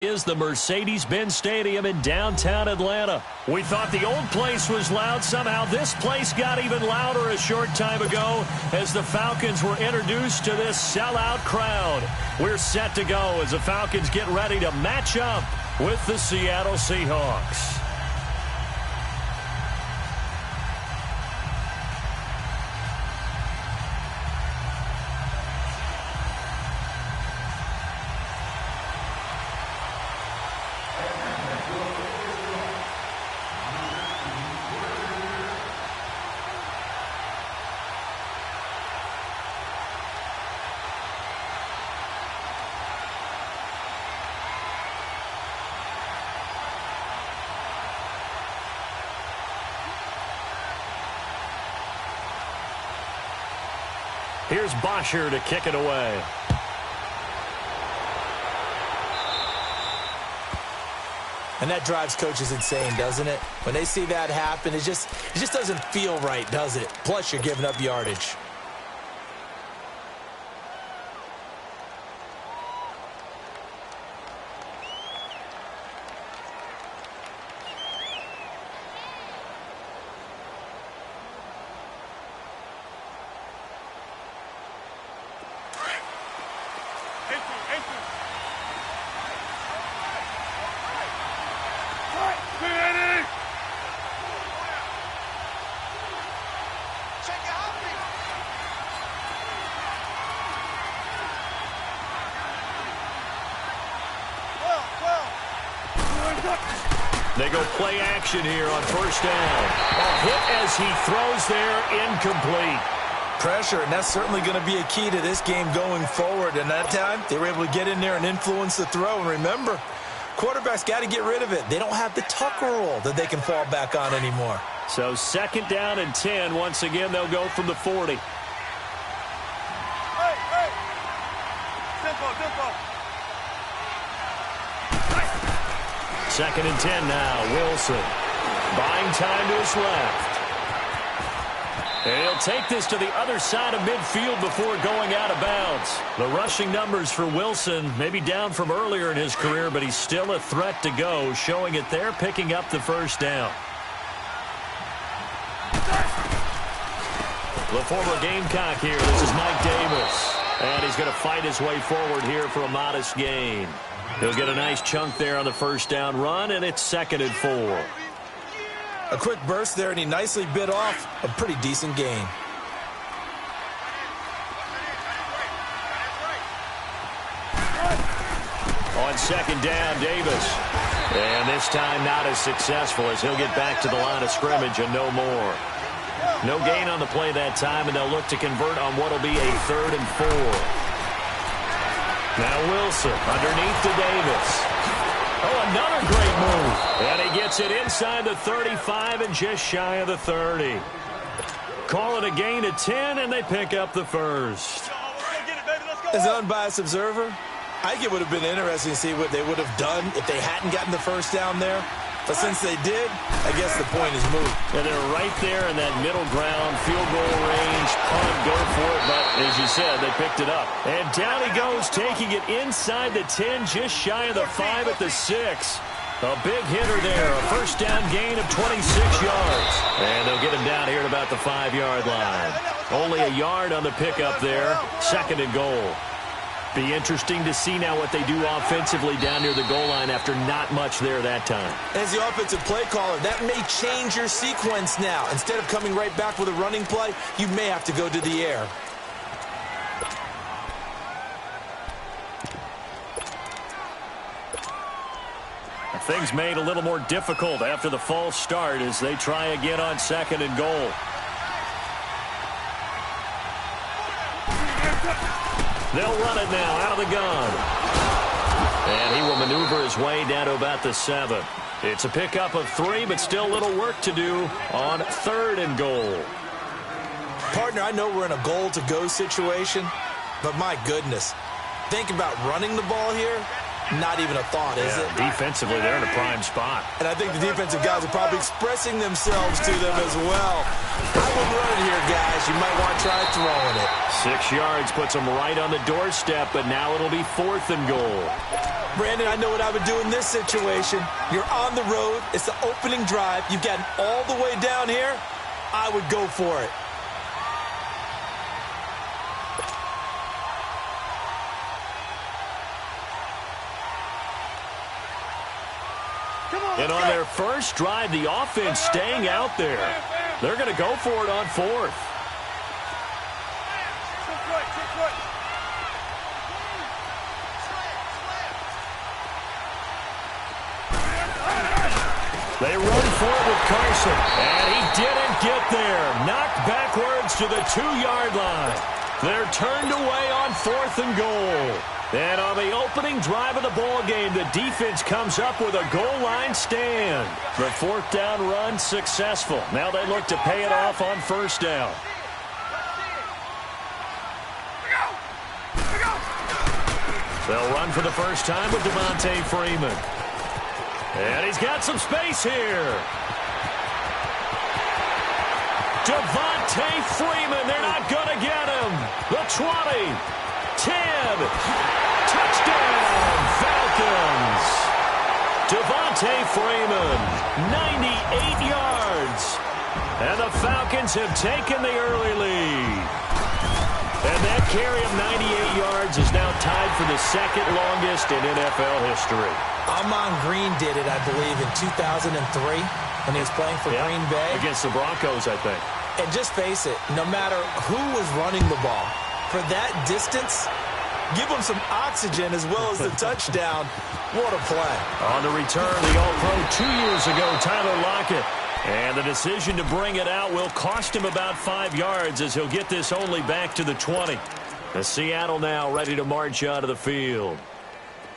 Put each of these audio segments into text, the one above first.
Is the Mercedes-Benz Stadium in downtown Atlanta. We thought the old place was loud. Somehow this place got even louder a short time ago as the Falcons were introduced to this sellout crowd. We're set to go as the Falcons get ready to match up with the Seattle Seahawks. Here's Bosher to kick it away. And that drives coaches insane, doesn't it? When they see that happen, it just doesn't feel right, does it? Plus, you're giving up yardage. They go play action here on first down. A hit as he throws there, incomplete. Pressure, and that's certainly going to be a key to this game going forward. And that time, they were able to get in there and influence the throw. And remember, quarterbacks got to get rid of it. They don't have the Tucker rule that they can fall back on anymore. So second down and 10. Once again, they'll go from the 40. Hey. Tempo. Second and 10 now. Wilson buying time to his left. And he'll take this to the other side of midfield before going out of bounds. The rushing numbers for Wilson maybe down from earlier in his career, but he's still a threat to go, showing it there, picking up the first down. The former Gamecock here. This is Mike Davis. And he's going to fight his way forward here for a modest gain. He'll get a nice chunk there on the first down run, and it's second and 4. A quick burst there, and he nicely bit off a pretty decent gain. On second down, Davis. And this time not as successful as he'll get back to the line of scrimmage and no more. No gain on the play that time, and they'll look to convert on what will be a third and 4. Now Wilson underneath to Davis. Oh, another great move. And he gets it inside the 35 and just shy of the 30. Call it a gain of 10, and they pick up the first. As an unbiased observer, I think it would have been interesting to see what they would have done if they hadn't gotten the first down there. But since they did, I guess the point is moot. And they're right there in that middle ground, field goal range, punt, go for it. But as you said, they picked it up. And down he goes, taking it inside the 10, just shy of the 5 at the 6. A big hitter there, a first down gain of 26 yards. And they'll get him down here at about the 5-yard line. Only a yard on the pickup there, second and goal. Be interesting to see now what they do offensively down near the goal line after not much there that time. As the offensive play caller, that may change your sequence now. Instead of coming right back with a running play, you may have to go to the air. Things made a little more difficult after the false start as they try again on second and goal. They'll run it now out of the gun. And he will maneuver his way down to about the 7. It's a pickup of 3, but still a little work to do on third and goal. Partner, I know we're in a goal-to-go situation, but my goodness, think about running the ball here. Not even a thought, is it? Defensively, they're in a prime spot. And I think the defensive guys are probably expressing themselves to them as well. I would run it here, guys. You might want to try throwing it. 6 yards puts them right on the doorstep, but now it'll be 4th and goal. Brandon, I know what I would do in this situation. You're on the road. It's the opening drive. You've gotten all the way down here. I would go for it. And on their first drive, the offense staying out there. They're going to go for it on 4th. They run for it with Carson, and he didn't get there. Knocked backwards to the 2-yard line. They're turned away on 4th and goal. And on the opening drive of the ball game, the defense comes up with a goal line stand. The 4th down run successful. Now they look to pay it off on 1st down. They'll run for the first time with Devontae Freeman. And he's got some space here. Devontae Freeman, they're not going to get him. The 20, 10, touchdown, Falcons. Devontae Freeman, 98 yards. And the Falcons have taken the early lead. And that carry of 98 yards is now tied for the 2nd longest in NFL history. Amon Green did it, I believe, in 2003 when he was playing for Green Bay. Against the Broncos, I think. And just face it, no matter who was running the ball, for that distance, give them some oxygen as well as the touchdown. What a play. On the return, the All-Pro 2 years ago, Tyler Lockett. And the decision to bring it out will cost him about 5 yards as he'll get this only back to the 20. The Seattle now ready to march out of the field.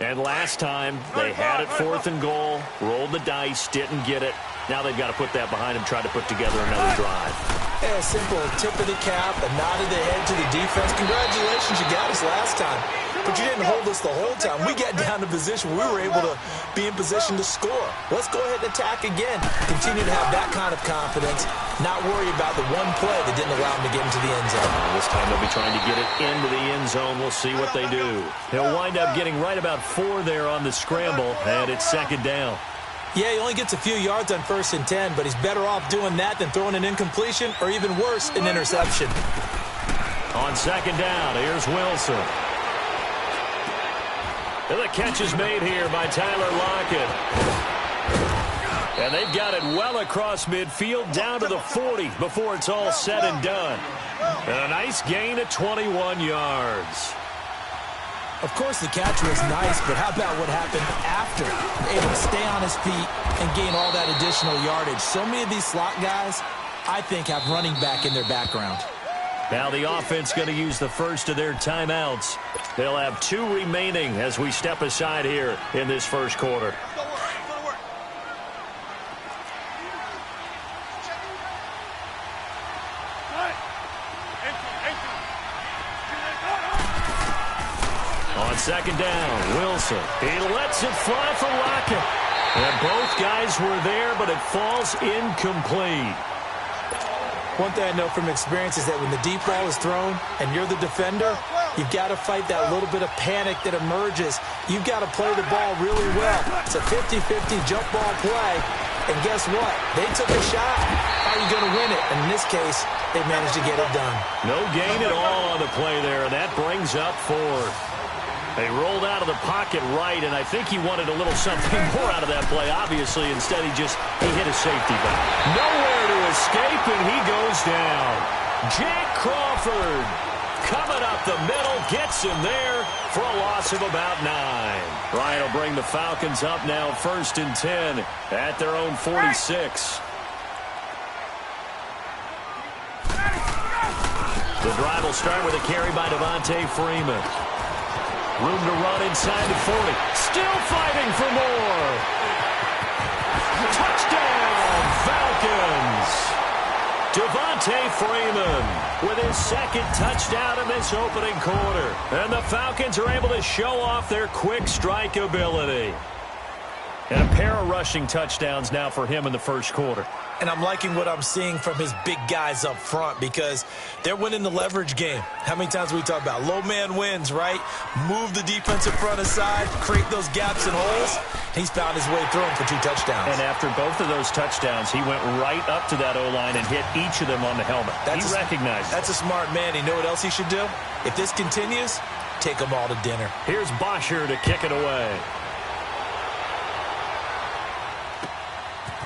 And last time, they had it 4th and goal, rolled the dice, didn't get it. Now they've got to put that behind them, try to put together another drive. Yeah, a simple tip of the cap, a nod of the head to the defense. Congratulations, you got us last time. But you didn't hold us the whole time. We got down to position where we were able to be in position to score. Let's go ahead and attack again. Continue to have that kind of confidence, not worry about the one play that didn't allow them to get into the end zone. This time they'll be trying to get it into the end zone. We'll see what they do. He'll wind up getting right about 4 there on the scramble, and it's 2nd down. Yeah, he only gets a few yards on 1st and 10, but he's better off doing that than throwing an incompletion or even worse, an interception. On 2nd down, here's Wilson. And the catch is made here by Tyler Lockett. And they've got it well across midfield down to the 40 before it's all said and done. And a nice gain of 21 yards. Of course, the catch was nice, but how about what happened after? Able to stay on his feet and gain all that additional yardage. So many of these slot guys, I think, have running back in their background. Now the offense going to use the first of their timeouts. They'll have 2 remaining as we step aside here in this first quarter. On 2nd down, Wilson. He lets it fly for Lockett. And both guys were there, but it falls incomplete. One thing I know from experience is that when the deep ball is thrown and you're the defender, you've got to fight that little bit of panic that emerges. You've got to play the ball really well. It's a 50-50 jump ball play. And guess what? They took a shot. How are you going to win it? And in this case, they managed to get it done. No gain at all on the play there, and that brings up 4th. They rolled out of the pocket right, and I think he wanted a little something more out of that play, obviously. Instead, he hit a safety back. Nowhere to escape, and he goes down. Jack Crawford coming up the middle, gets him there for a loss of about 9. Ryan will bring the Falcons up now 1st and 10 at their own 46. The drive will start with a carry by Devontae Freeman. Room to run inside the 40. Still fighting for more. Touchdown, Falcons. Devontae Freeman. with his second touchdown in this opening quarter. And the Falcons are able to show off their quick strike ability. And a pair of rushing touchdowns now for him in the first quarter. And I'm liking what I'm seeing from his big guys up front because they're winning the leverage game. How many times we talk about low man wins, right? Move the defensive front aside, create those gaps and holes. He's found his way through them for 2 touchdowns. And after both of those touchdowns, he went right up to that O-line and hit each of them on the helmet. He recognized it. That's a smart man. You know what else he should do? If this continues, take them all to dinner. Here's Bosher to kick it away.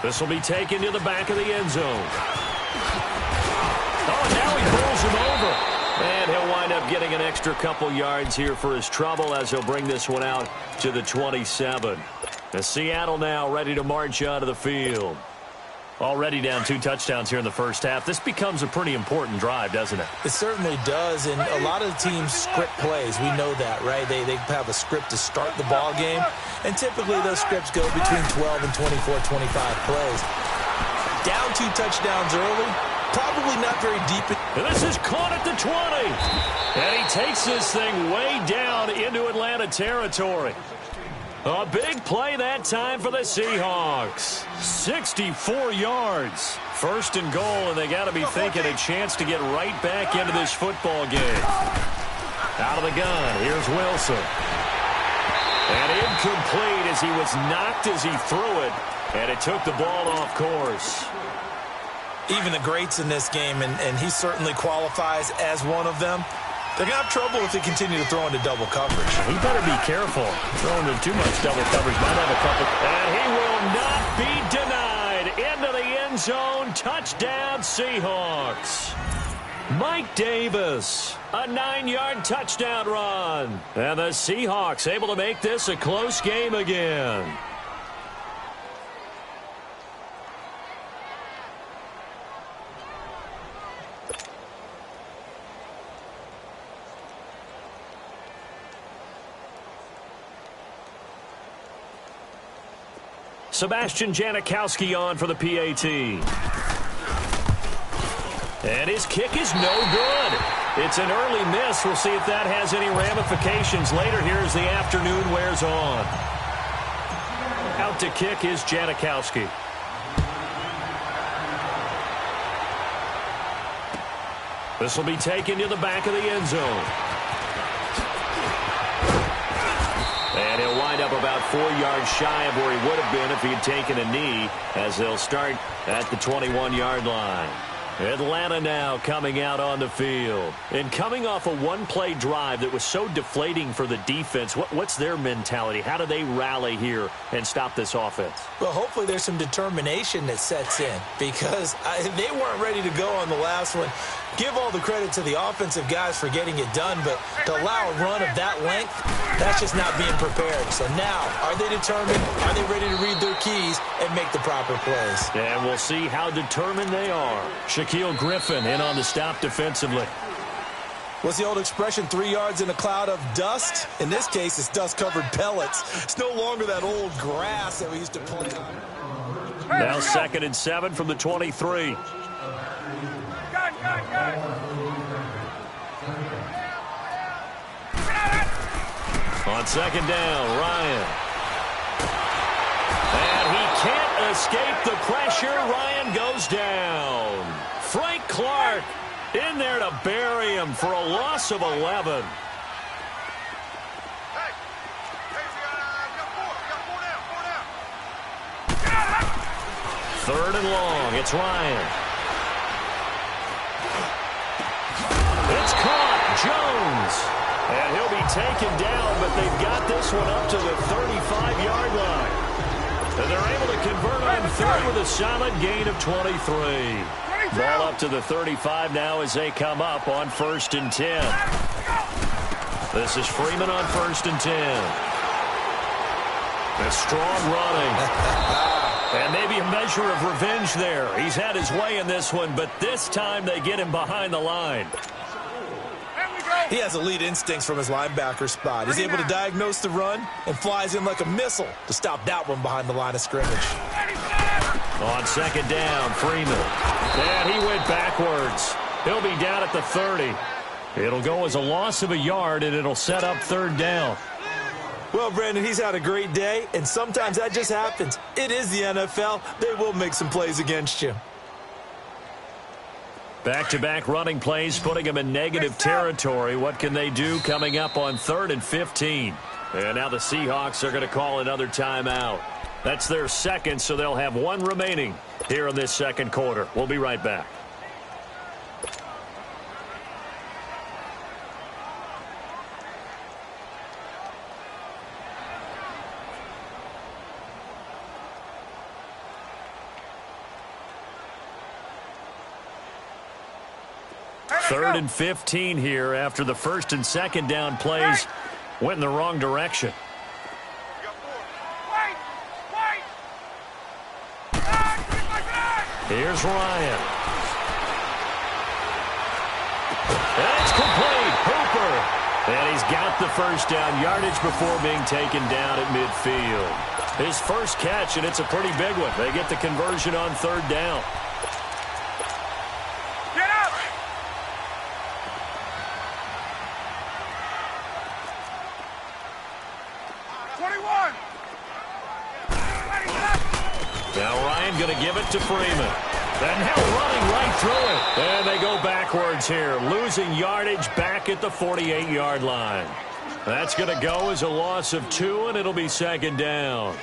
This will be taken to the back of the end zone. Oh, now he pulls him over. And he'll wind up getting an extra couple yards here for his trouble as he'll bring this one out to the 27. The Seattle now ready to march onto the field. Already down 2 touchdowns here in the first half. This becomes a pretty important drive, doesn't it? It certainly does, and a lot of the teams script plays. We know that, right? They have a script to start the ball game, and typically those scripts go between 12 and 24, 25 plays. Down 2 touchdowns early, probably not very deep. And this is caught at the 20. And he takes this thing way down into Atlanta territory. A big play that time for the Seahawks. 64 yards. First and goal, and they got to be thinking a chance to get right back into this football game. Out of the gun, here's Wilson. And incomplete as he was knocked as he threw it, and it took the ball off course. Even the greats in this game, and he certainly qualifies as one of them, they're going to have trouble if they continue to throw into double coverage. He better be careful. Throwing into too much double coverage might have a couple. And he will not be denied. Into the end zone. Touchdown, Seahawks. Mike Davis, a 9-yard touchdown run. And the Seahawks able to make this a close game again. Sebastian Janikowski on for the PAT. And his kick is no good. It's an early miss. We'll see if that has any ramifications later here as the afternoon wears on. Out to kick is Janikowski. This will be taken to the back of the end zone. And he'll wind up about 4 yards shy of where he would have been if he had taken a knee, as they'll start at the 21-yard line. Atlanta now coming out on the field. And coming off a one-play drive that was so deflating for the defense, what's their mentality? How do they rally here and stop this offense? Well, hopefully there's some determination that sets in because they weren't ready to go on the last one. Give all the credit to the offensive guys for getting it done, but to allow a run of that length, that's just not being prepared. So now, are they determined? Are they ready to read their keys and make the proper plays? And we'll see how determined they are. Shaquille Griffin in on the stop defensively. What's the old expression, 3 yards in a cloud of dust? In this case, it's dust-covered pellets. It's no longer that old grass that we used to play on. Now 2nd and 7 from the 23. On 2nd down, Ryan. And he can't escape the pressure. Ryan goes down. Frank Clark in there to bury him for a loss of 11. Third and long. It's Ryan. It's caught. Jones. And he'll be taken down, but they've got this one up to the 35-yard line. And they're able to convert on third with a solid gain of 23. Ball up to the 35 now as they come up on 1st and 10. This is Freeman on 1st and 10. A strong running. And maybe a measure of revenge there. He's had his way in this one, but this time they get him behind the line. He has elite instincts from his linebacker spot. He's able to diagnose the run and flies in like a missile to stop that one behind the line of scrimmage. On 2nd down, Freeman. And he went backwards. He'll be down at the 30. It'll go as a loss of a yard, and it'll set up third down. Well, Brandon, he's had a great day, and sometimes that just happens. It is the NFL. They will make some plays against you. Back-to-back running plays, putting them in negative territory. What can they do coming up on 3rd and 15? And now the Seahawks are going to call another timeout. That's their second, so they'll have one remaining here in this second quarter. We'll be right back. Third and 15 here after the first and second down plays went in the wrong direction. Here's Ryan. And it's complete. Hooper. And he's got the first down yardage before being taken down at midfield. His first catch, and it's a pretty big one. They get the conversion on third down. Get up! Now Ryan going to give it to Freeman. And now running right through it. And they go backwards here, losing yardage back at the 48-yard line. That's going to go as a loss of 2, and it'll be second down.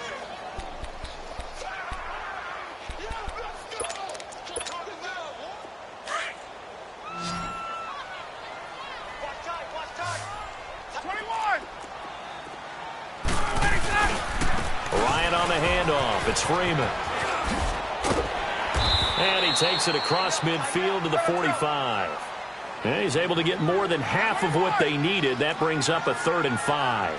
Ryan on the handoff. It's Freeman. And he takes it across midfield to the 45. And he's able to get more than half of what they needed. That brings up a 3rd and 5.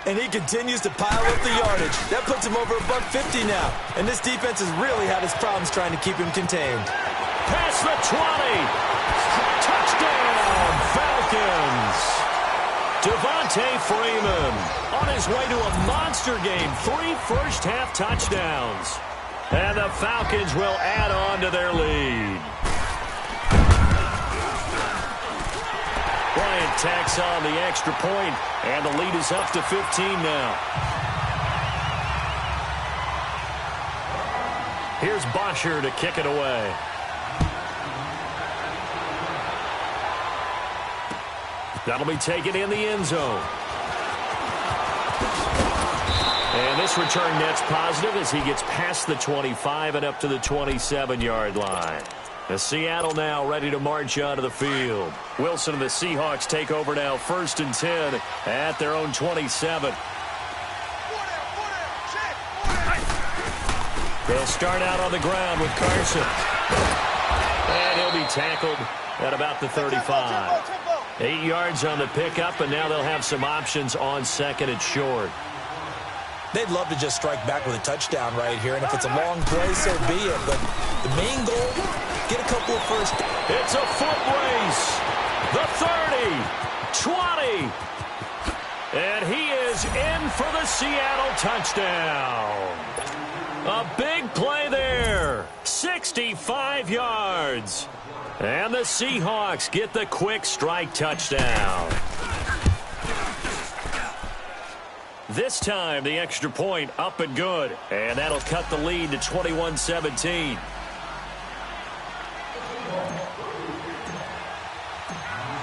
And he continues to pile up the yardage. That puts him over $150 now. And this defense has really had its problems trying to keep him contained. Past the 20. Touchdown, Falcons. Devontae Freeman on his way to a monster game. 3 first-half touchdowns. And the Falcons will add on to their lead. Bryant tacks on the extra point, and the lead is up to 15 now. Here's Bosher to kick it away. That'll be taken in the end zone. And this return net's positive as he gets past the 25 and up to the 27-yard line. The Seattle now ready to march onto the field. Wilson and the Seahawks take over now, 1st and 10 at their own 27. They'll start out on the ground with Carson. And he'll be tackled at about the 35. 8 yards on the pickup, and now they'll have some options on second and short. They'd love to just strike back with a touchdown right here, and if it's a long play, so be it. But the main goal, get a couple of first. It's a foot race. The 30, 20, and he is in for the Seattle touchdown. A big play there, 65 yards. And the Seahawks get the quick strike touchdown. This time, the extra point up and good. And that'll cut the lead to 21-17.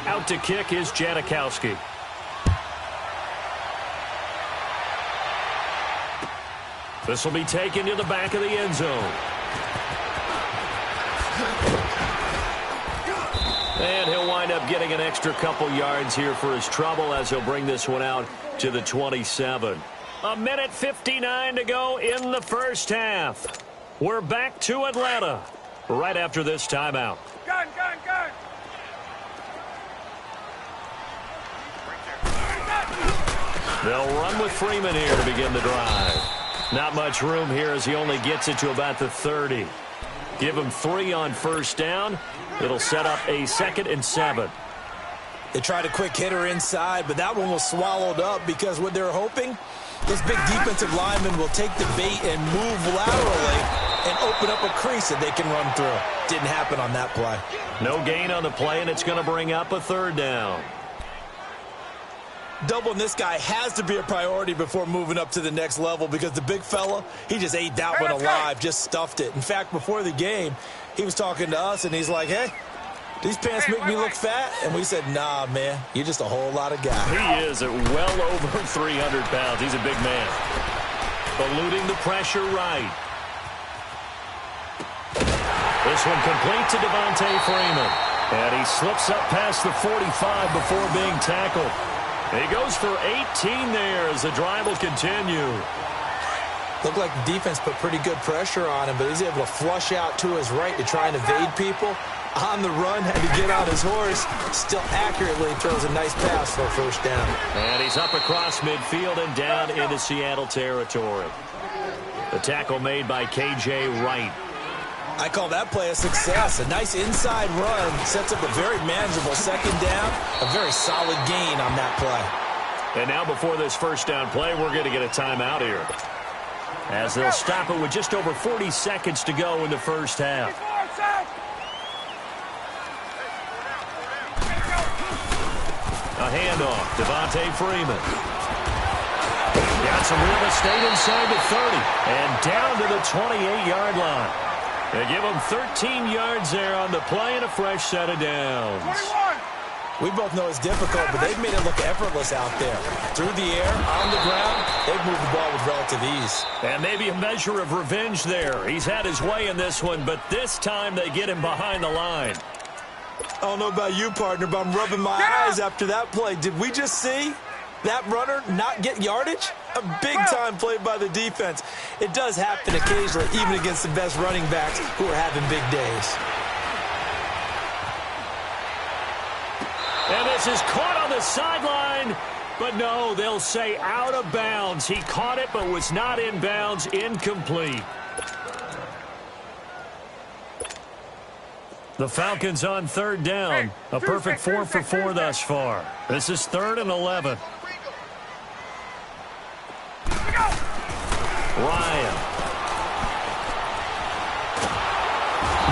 Out to kick is Janikowski. This will be taken to the back of the end zone. And he'll wind up getting an extra couple yards here for his trouble as he'll bring this one out to the 27. 1:59 to go in the first half. We're back to Atlanta right after this timeout. Gun, gun, gun. They'll run with Freeman here to begin the drive. Not much room here as he only gets it to about the 30. Give him 3 on first down. It'll set up a 2nd and 7. They tried a quick hitter inside, but that one was swallowed up because what they're hoping, this big defensive lineman will take the bait and move laterally and open up a crease that they can run through. Didn't happen on that play. No gain on the play, and it's going to bring up a third down. Doubling this guy has to be a priority before moving up to the next level because the big fella, he just ate that one alive, just stuffed it. In fact, before the game, he was talking to us, and he's like, hey, these pants make me look fat? And we said, nah, man, you're just a whole lot of guy. He is at well over 300 pounds. He's a big man. Eluding the pressure right. This one complete to Devontae Freeman. And he slips up past the 45 before being tackled. He goes for 18 there as the drive will continue. Looked like the defense put pretty good pressure on him, but he's able to flush out to his right to try and evade people. On the run, had to get on his horse. Still accurately throws a nice pass for a first down. And he's up across midfield and down into Seattle territory. The tackle made by K.J. Wright. I call that play a success. A nice inside run sets up a very manageable second down. A very solid gain on that play. And now before this first down play, we're going to get a timeout here, as they'll stop it with just over 40 seconds to go in the first half. A handoff. Devontae Freeman. Got some real estate inside the 30. And down to the 28-yard line. They give him 13 yards there on the play and a fresh set of downs. 21. We both know it's difficult, but they've made it look effortless out there. Through the air, on the ground, they've moved the ball with relative ease. And maybe a measure of revenge there. He's had his way in this one, but this time they get him behind the line. I don't know about you, partner, but I'm rubbing my eyes after that play. Did we just see that runner not get yardage? A big-time play by the defense. It does happen occasionally, even against the best running backs who are having big days. And this is caught on the sideline, but no, they'll say out of bounds. He caught it but was not in bounds, incomplete. The Falcons on third down. A perfect 4 for 4 thus far. This is 3rd and 11. Ryan.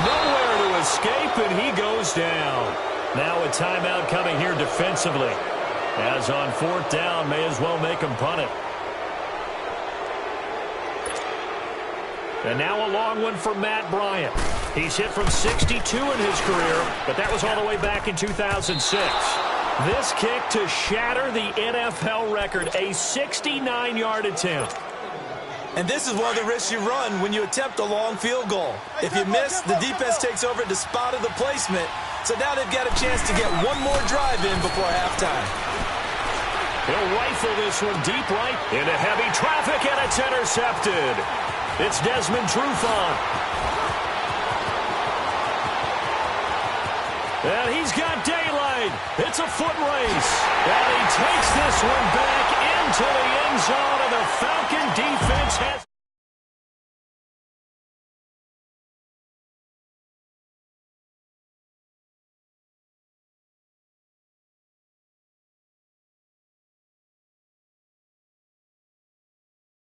Nowhere to escape, and he goes down. Now a timeout coming here defensively. As on 4th down, may as well make him punt it. And now a long one for Matt Bryant. He's hit from 62 in his career, but that was all the way back in 2006. This kick to shatter the NFL record, a 69-yard attempt. And this is one of the risks you run when you attempt a long field goal. If you miss, the defense takes over at the spot of the placement. So now they've got a chance to get one more drive in before halftime. He'll rifle this one deep right into heavy traffic, and it's intercepted. It's Desmond Trufant. And he's got daylight. It's a foot race. And he takes this one back into the end zone, and the Falcon defense has...